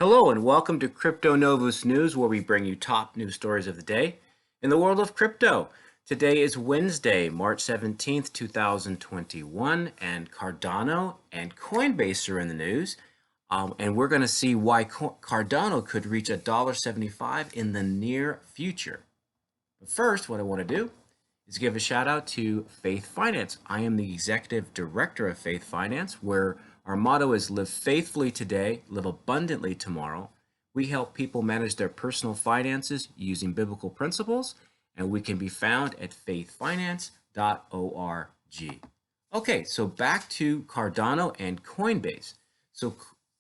Hello and welcome to Crypto Novus News, where we bring you top news stories of the day in the world of crypto. Today is Wednesday, March 17th, 2021, and Cardano and Coinbase are in the news. And we're going to see why Cardano could reach $1.75 in the near future. But first, what I want to do is give a shout out to Faith Finance. I am the executive director of Faith Finance, where our motto is live faithfully today, live abundantly tomorrow. We help people manage their personal finances using biblical principles, and we can be found at faithfinance.org. Okay, so back to Cardano and Coinbase. So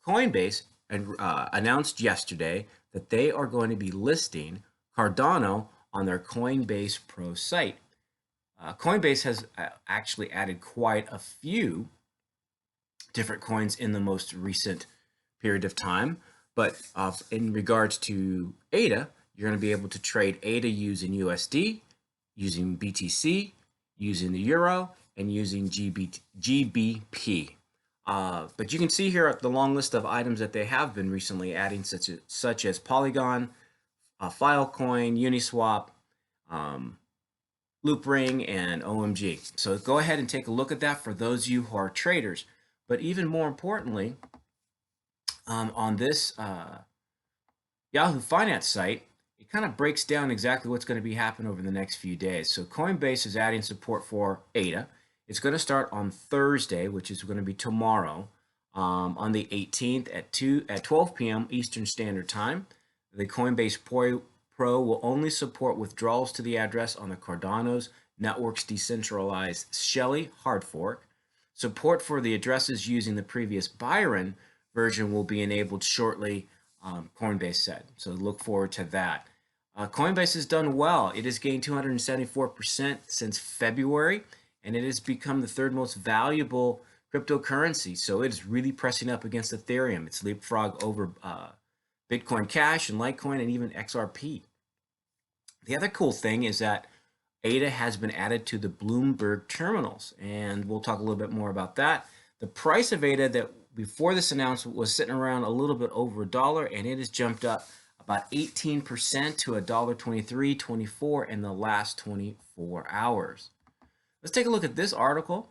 Coinbase announced yesterday that they are going to be listing Cardano on their Coinbase Pro site. Coinbase has actually added quite a few different coins in the most recent period of time. But in regards to ADA, you're going to be able to trade ADA using USD, using BTC, using the Euro, and using GBP. But you can see here the long list of items that they have been recently adding, such as Polygon, Filecoin, Uniswap, Loopring, and OMG. So go ahead and take a look at that for those of you who are traders. But even more importantly, on this Yahoo Finance site, it kind of breaks down exactly what's going to be happening over the next few days. So Coinbase is adding support for ADA. It's going to start on Thursday, which is going to be tomorrow, on the 18th at 12 p.m. Eastern Standard Time. The Coinbase Pro will only support withdrawals to the address on the Cardano's network's decentralized Shelley hard fork. Support for the addresses using the previous Byron version will be enabled shortly, Coinbase said. So look forward to that. Coinbase has done well. It has gained 274% since February, and it has become the third most valuable cryptocurrency. So it is really pressing up against Ethereum. It's leapfrog over Bitcoin Cash and Litecoin and even XRP. The other cool thing is that ADA has been added to the Bloomberg terminals, and we'll talk a little bit more about that. The price of ADA that before this announcement was sitting around a little bit over $1, and it has jumped up about 18% to $1.2324 in the last 24 hours. Let's take a look at this article.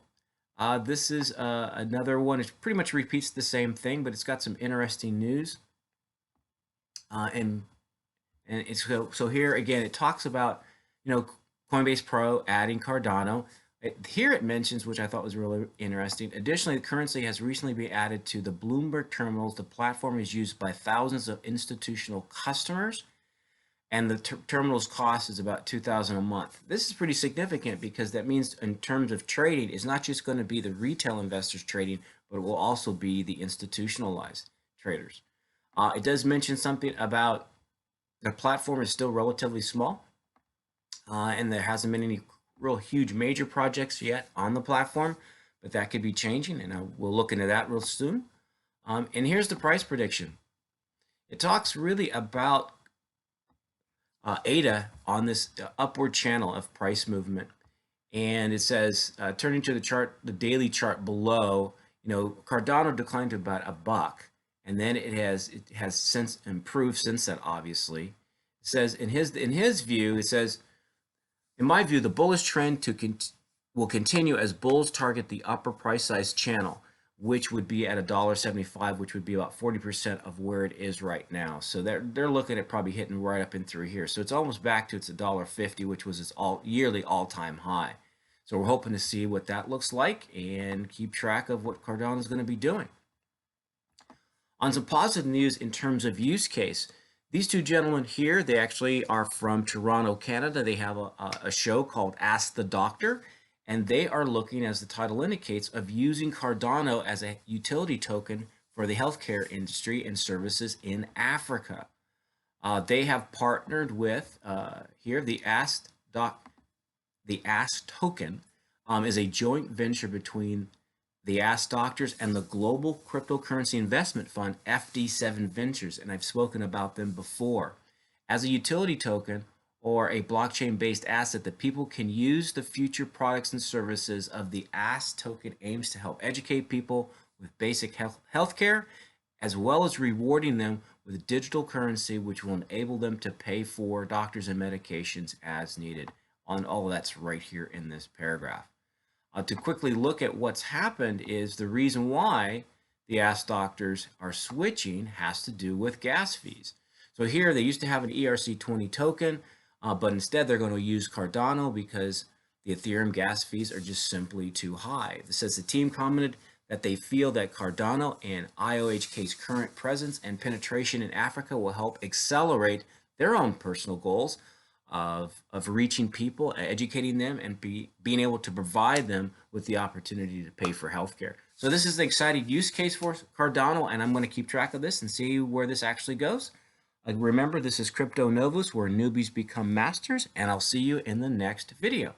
This is another one. It pretty much repeats the same thing, but it's got some interesting news. And it's so here again, it talks about, Coinbase Pro adding Cardano. Here it mentions, which I thought was really interesting, additionally, the currency has recently been added to the Bloomberg terminals. The platform is used by thousands of institutional customers, and the terminal's cost is about $2,000 a month. This is pretty significant because that means in terms of trading, it's not just going to be the retail investors trading, but it will also be the institutionalized traders. It does mention something about the platform is still relatively small, and there hasn't been any real huge major projects yet on the platform, but that could be changing, and we'll look into that real soon. And here's the price prediction. It talks really about ADA on this upward channel of price movement, and it says, turning to the chart, the daily chart below, Cardano declined to about $1, and then it has since improved since that. Obviously, it says in his view, it says, in my view, the bullish trend will continue as bulls target the upper price size channel, which would be at $1.75, which would be about 40% of where it is right now. So they're looking at probably hitting right up and through here. So it's almost back to its $1.50, which was its yearly all-time high. So we're hoping to see what that looks like and keep track of what Cardano is going to be doing. On some positive news in terms of use case, these two gentlemen here, they actually are from Toronto, Canada. They have a show called Ask the Doctor, and they are looking, as the title indicates, of using Cardano as a utility token for the healthcare industry and services in Africa. They have partnered with here the Ask token is a joint venture between the Ask Doctors and the Global Cryptocurrency Investment Fund, FD7 Ventures, and I've spoken about them before. As a utility token or a blockchain-based asset that people can use, the future products and services of the Ask token aims to help educate people with basic health care, as well as rewarding them with digital currency, which will enable them to pay for doctors and medications as needed. On all of that's right here in this paragraph. To quickly look at what's happened is the reason why the Ask Doctors are switching has to do with gas fees. So here they used to have an ERC20 token, but instead they're going to use Cardano because the Ethereum gas fees are just simply too high. It says the team commented that they feel that Cardano and IOHK's current presence and penetration in Africa will help accelerate their own personal goals of reaching people, educating them, and being able to provide them with the opportunity to pay for healthcare. So this is the exciting use case for Cardano, and I'm going to keep track of this and see where this actually goes. Remember, this is Crypto Novus, where newbies become masters, and I'll see you in the next video.